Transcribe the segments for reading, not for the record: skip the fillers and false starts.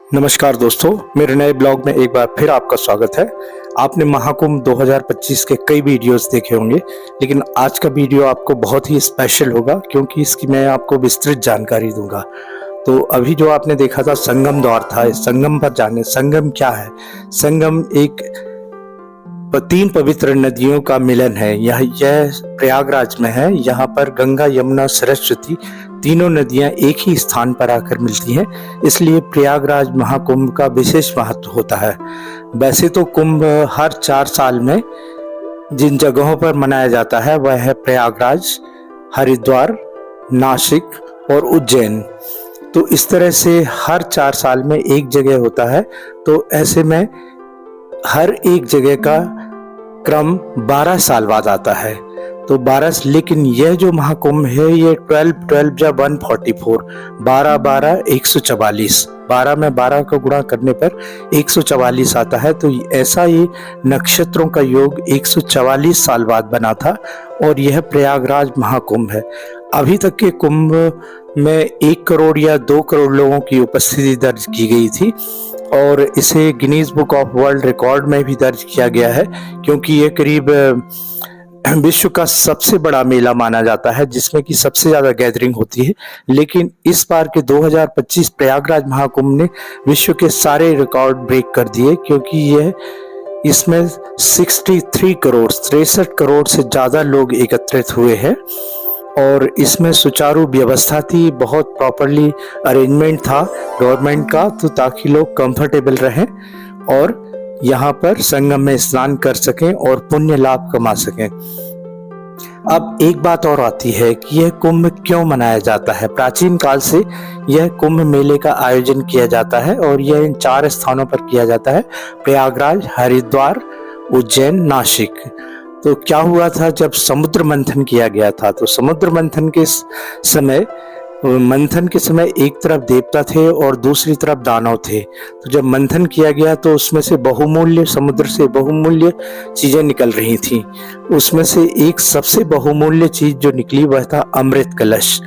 नमस्कार दोस्तों, मेरे नए ब्लॉग में एक बार फिर आपका स्वागत है। आपने महाकुंभ 2025 के कई वीडियोस देखे होंगे, लेकिन आज का वीडियो आपको बहुत ही स्पेशल होगा क्योंकि इसकी मैं आपको विस्तृत जानकारी दूंगा। तो अभी जो आपने देखा था संगम द्वार था, इस संगम पर जाने। संगम क्या है? संगम एक 3 पवित्र नदियों का मिलन है। यह प्रयागराज में है। यहाँ पर गंगा, यमुना, सरस्वती तीनों नदियां एक ही स्थान पर आकर मिलती हैं, इसलिए प्रयागराज महाकुंभ का विशेष महत्व होता है। वैसे तो कुंभ हर 4 साल में जिन जगहों पर मनाया जाता है वह है प्रयागराज, हरिद्वार, नासिक और उज्जैन। तो इस तरह से हर 4 साल में एक जगह होता है। तो ऐसे में हर एक जगह का क्रम 12 साल बाद आता है। तो 12, लेकिन यह जो महाकुंभ है ये 12 या 144, 12 144, 12 में 12 का गुणा करने पर 144 आता है। तो ऐसा ही नक्षत्रों का योग 144 साल बाद बना था और यह प्रयागराज महाकुंभ है। अभी तक के कुंभ में 1 करोड़ या 2 करोड़ लोगों की उपस्थिति दर्ज की गई थी और इसे Guinness book of world record में भी दर्ज किया गया है, क्योंकि ये करीब विश्व का सबसे बड़ा मेला माना जाता है जिसमें कि सबसे ज्यादा गैदरिंग होती है। लेकिन इस बार के 2025 प्रयागराज महाकुंभ ने विश्व के सारे रिकॉर्ड ब्रेक कर दिए, क्योंकि इसमें 63 करोड़ से ज्यादा लोग एकत्रित हुए हैं और इसमें सुचारू व्यवस्था थी, बहुत प्रॉपरली अरेंजमेंट था गवर्नमेंट का, तो ताकि लोग कंफर्टेबल रहें और यहाँ पर संगम में स्नान कर सकें और पुण्य लाभ कमा सकें। अब एक बात और आती है कि यह कुंभ क्यों मनाया जाता है। प्राचीन काल से यह कुंभ मेले का आयोजन किया जाता है और यह इन 4 स्थानों पर किया जाता है: प्रयागराज, हरिद्वार, उज्जैन, नासिक। तो क्या हुआ था जब समुद्र मंथन किया गया था, तो समुद्र मंथन के समय एक तरफ देवता थे और दूसरी तरफ दानव थे। तो जब मंथन किया गया तो उसमें से समुद्र से बहुमूल्य चीजें निकल रही थी। उसमें से एक सबसे बहुमूल्य चीज जो निकली वह था अमृत कलश।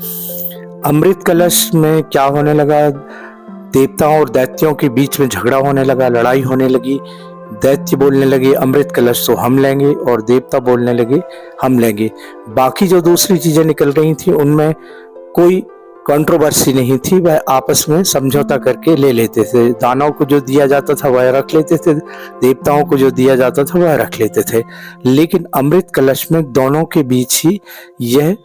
अमृत कलश में क्या होने लगा, देवताओं और दैत्यों के बीच में झगड़ा होने लगा, लड़ाई होने लगी। दैत्य बोलने लगे अमृत कलश तो हम लेंगे और देवता बोलने लगे हम लेंगे। बाकी जो दूसरी चीजें निकल रही थी उनमें कोई कंट्रोवर्सी नहीं थी, वह आपस में समझौता करके ले लेते थे। दानव को जो दिया जाता था वह रख लेते थे, देवताओं को जो दिया जाता था वह रख लेते थे। लेकिन अमृत कलश में दोनों के बीच ही यह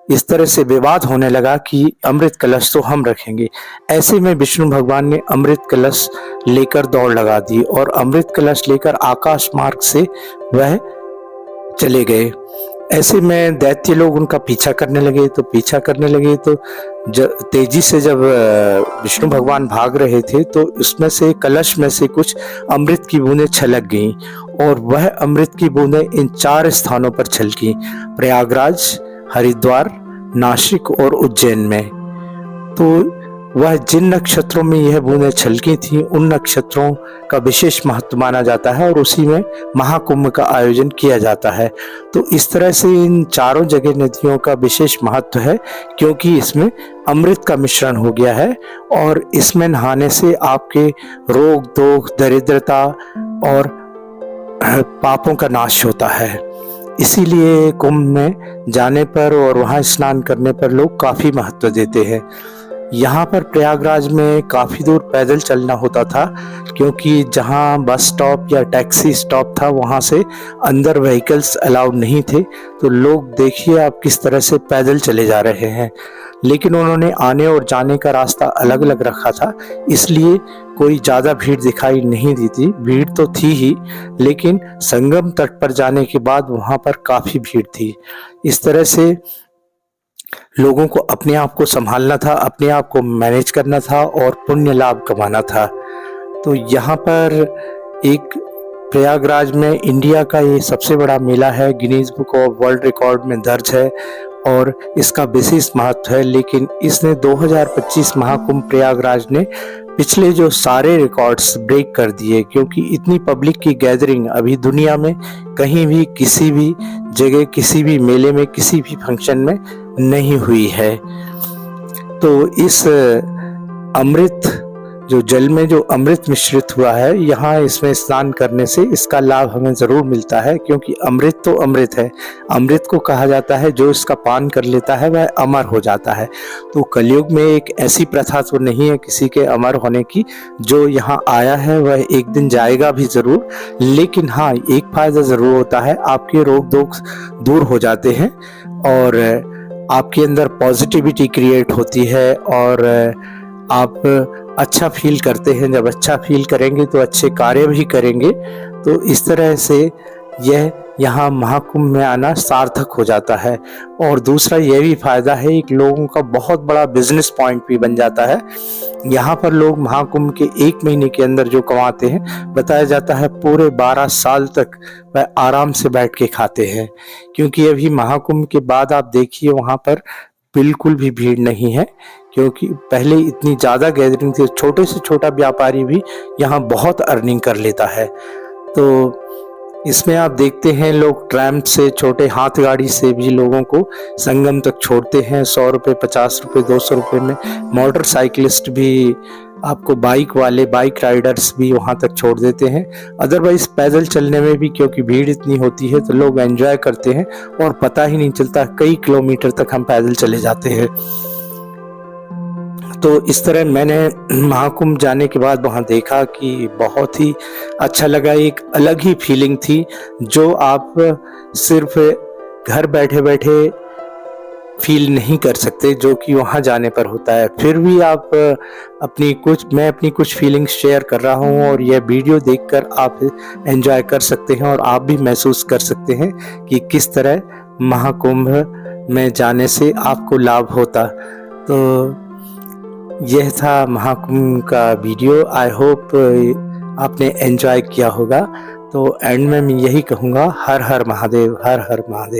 इस तरह से विवाद होने लगा कि अमृत कलश तो हम रखेंगे। ऐसे में विष्णु भगवान ने अमृत कलश लेकर दौड़ लगा दी और अमृत कलश लेकर आकाश मार्ग से वह चले गए। ऐसे में दैत्य लोग उनका पीछा करने लगे तो तेजी से जब विष्णु भगवान भाग रहे थे तो उसमें से कलश में से कुछ अमृत की बूंदें छलक गईं और वह अमृत की बूंदें इन 4 स्थानों पर छलकी: प्रयागराज, हरिद्वार, नासिक और उज्जैन में। तो वह जिन नक्षत्रों में यह बूंदें छलकी थी उन नक्षत्रों का विशेष महत्व माना जाता है और उसी में महाकुंभ का आयोजन किया जाता है। तो इस तरह से इन 4 जगह नदियों का विशेष महत्व है, क्योंकि इसमें अमृत का मिश्रण हो गया है और इसमें नहाने से आपके रोग, दोष, दरिद्रता और पापों का नाश होता है। इसीलिए कुंभ में जाने पर और वहां स्नान करने पर लोग काफी महत्व देते हैं। यहाँ पर प्रयागराज में काफी दूर पैदल चलना होता था, क्योंकि जहाँ बस स्टॉप या टैक्सी स्टॉप था वहां से अंदर व्हीकल्स अलाउड नहीं थे। तो लोग देखिए आप किस तरह से पैदल चले जा रहे हैं। लेकिन उन्होंने आने और जाने का रास्ता अलग अलग रखा था, इसलिए कोई ज्यादा भीड़ दिखाई नहीं दी थी। भीड़ तो थी ही, लेकिन संगम तट पर जाने के बाद वहां पर काफी भीड़ थी। इस तरह से लोगों को अपने आप को संभालना था, अपने आप को मैनेज करना था और पुण्य लाभ कमाना था। तो यहाँ पर एक प्रयागराज में इंडिया का ये सबसे बड़ा मेला है, Guinness book of world record में दर्ज है और इसका विशेष महत्व है। लेकिन इसने 2025 महाकुंभ प्रयागराज ने पिछले जो सारे रिकॉर्ड्स ब्रेक कर दिए, क्योंकि इतनी पब्लिक की गैदरिंग अभी दुनिया में कहीं भी, किसी भी जगह, किसी भी मेले में, किसी भी फंक्शन में नहीं हुई है। तो इस अमृत जो जल में जो अमृत मिश्रित हुआ है, यहाँ इसमें स्नान करने से इसका लाभ हमें ज़रूर मिलता है, क्योंकि अमृत तो अमृत है। अमृत को कहा जाता है जो इसका पान कर लेता है वह अमर हो जाता है। तो कलयुग में एक ऐसी प्रथा तो नहीं है किसी के अमर होने की। जो यहाँ आया है वह एक दिन जाएगा भी ज़रूर, लेकिन हाँ, एक फ़ायदा ज़रूर होता है, आपके रोग दोष दूर हो जाते हैं और आपके अंदर पॉजिटिविटी क्रिएट होती है और आप अच्छा फील करते हैं। जब अच्छा फील करेंगे तो अच्छे कार्य भी करेंगे। तो इस तरह से यह यहाँ महाकुंभ में आना सार्थक हो जाता है। और दूसरा यह भी फायदा है, एक लोगों का बहुत बड़ा बिजनेस पॉइंट भी बन जाता है। यहाँ पर लोग महाकुंभ के 1 महीने के अंदर जो कमाते हैं, बताया जाता है पूरे 12 साल तक वह आराम से बैठ के खाते हैं। क्योंकि अभी महाकुंभ के बाद आप देखिए वहाँ पर बिल्कुल भी भीड़ नहीं है, क्योंकि पहले इतनी ज़्यादा गैदरिंग थी। छोटे से छोटा व्यापारी भी यहाँ बहुत अर्निंग कर लेता है। तो इसमें आप देखते हैं लोग ट्रैम से, छोटे हाथ गाड़ी से भी लोगों को संगम तक छोड़ते हैं। 100 रुपये, 50 रुपये, 200 रुपये में। मोटरसाइकिलिस्ट भी, आपको बाइक वाले, बाइक राइडर्स भी वहाँ तक छोड़ देते हैं। अदरवाइज पैदल चलने में भी, क्योंकि भीड़ इतनी होती है तो लोग एंजॉय करते हैं और पता ही नहीं चलता, कई किलोमीटर तक हम पैदल चले जाते हैं। तो इस तरह मैंने महाकुंभ जाने के बाद वहाँ देखा कि बहुत ही अच्छा लगा। एक अलग ही फीलिंग थी जो आप सिर्फ घर बैठे बैठे फील नहीं कर सकते, जो कि वहाँ जाने पर होता है। फिर भी आप मैं अपनी कुछ फीलिंग्स शेयर कर रहा हूँ और यह वीडियो देखकर आप एंजॉय कर सकते हैं और आप भी महसूस कर सकते हैं कि किस तरह महाकुंभ में जाने से आपको लाभ होता। तो यह था महाकुंभ का वीडियो। आई होप आपने एंजॉय किया होगा। तो एंड में मैं यही कहूँगा, हर हर महादेव, हर हर महादेव।